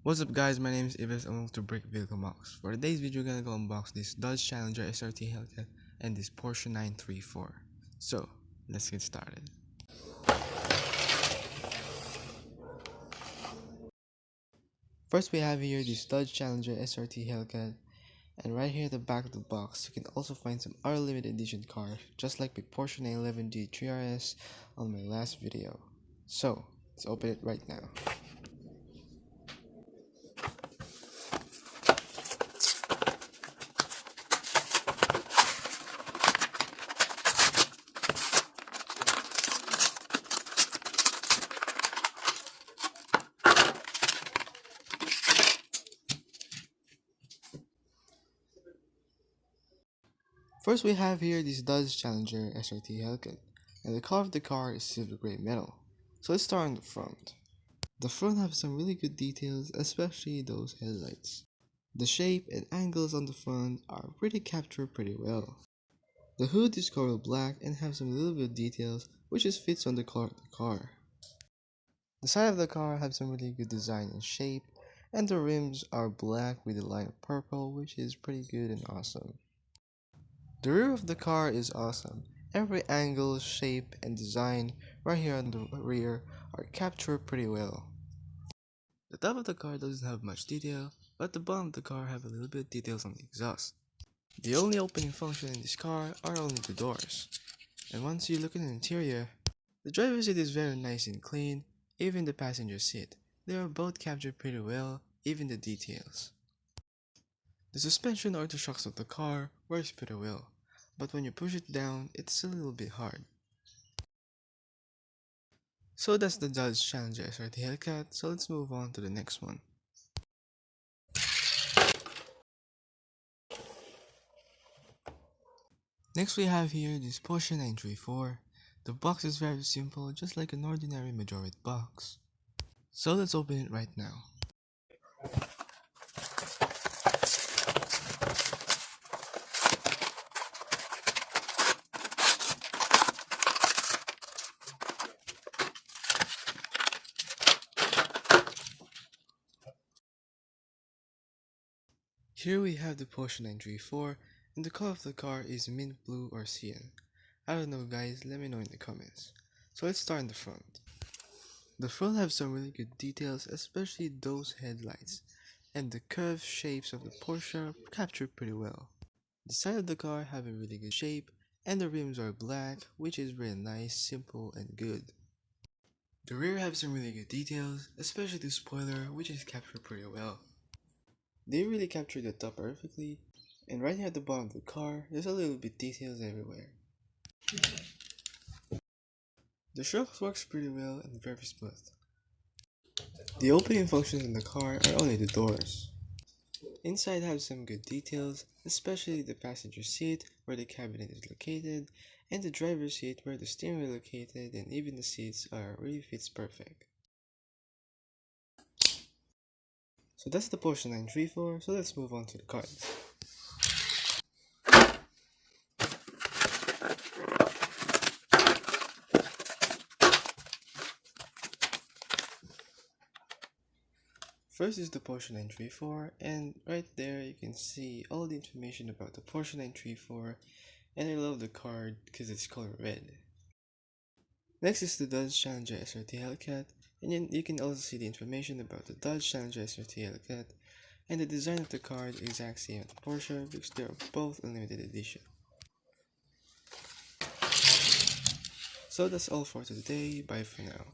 What's up guys, my name is Ibis and welcome to Brick Vehicle Box. For today's video, we're gonna go unbox this Dodge Challenger SRT Hellcat and this Porsche 934. So, let's get started. First we have here this Dodge Challenger SRT Hellcat, and right here at the back of the box you can also find some other limited edition cars, just like the Porsche 911 D3RS on my last video. So, let's open it right now. First we have here this Dodge Challenger SRT Hellcat, and the color of the car is silver grey metal. So let's start on the front. The front has some really good details, especially those headlights. The shape and angles on the front are really captured pretty well. The hood is colored black and has some little bit of details which just fits on the color of the car. The side of the car has some really good design and shape, and the rims are black with a line of purple, which is pretty good and awesome. The rear of the car is awesome. Every angle, shape, and design right here on the rear are captured pretty well. The top of the car doesn't have much detail, but the bottom of the car have a little bit of details on the exhaust. The only opening function in this car are only the doors. And once you look at the interior, the driver's seat is very nice and clean, even the passenger seat. They are both captured pretty well, even the details. The suspension or the shocks of the car works pretty well, but when you push it down, it's a little bit hard. So that's the Dodge Challenger SRT Hellcat, so let's move on to the next one. Next we have here this Porsche 934. The box is very simple, just like an ordinary Majorette box. So let's open it right now. Here we have the Porsche 934, and the color of the car is mint blue or cyan. I don't know guys, let me know in the comments. So let's start in the front. The front have some really good details, especially those headlights, and the curved shapes of the Porsche are captured pretty well. The side of the car have a really good shape, and the rims are black, which is really nice, simple, and good. The rear have some really good details, especially the spoiler, which is captured pretty well. They really captured the top perfectly, and right here at the bottom of the car, there's a little bit details everywhere. The shocks works pretty well and very smooth. The opening functions in the car are only the doors. Inside have some good details, especially the passenger seat where the cabinet is located, and the driver's seat where the steering wheel is located, and even the seats are really fits perfect. So that's the Porsche 934, so let's move on to the cards. First is the Porsche 934, and right there you can see all the information about the Porsche 934, and I love the card because it's color red. Next is the Dodge Challenger SRT Hellcat, and then you can also see the information about the Dodge Challenger SRT Hellcat, and the design of the card is exact same as the Porsche because they are both a limited edition. So that's all for today, bye for now.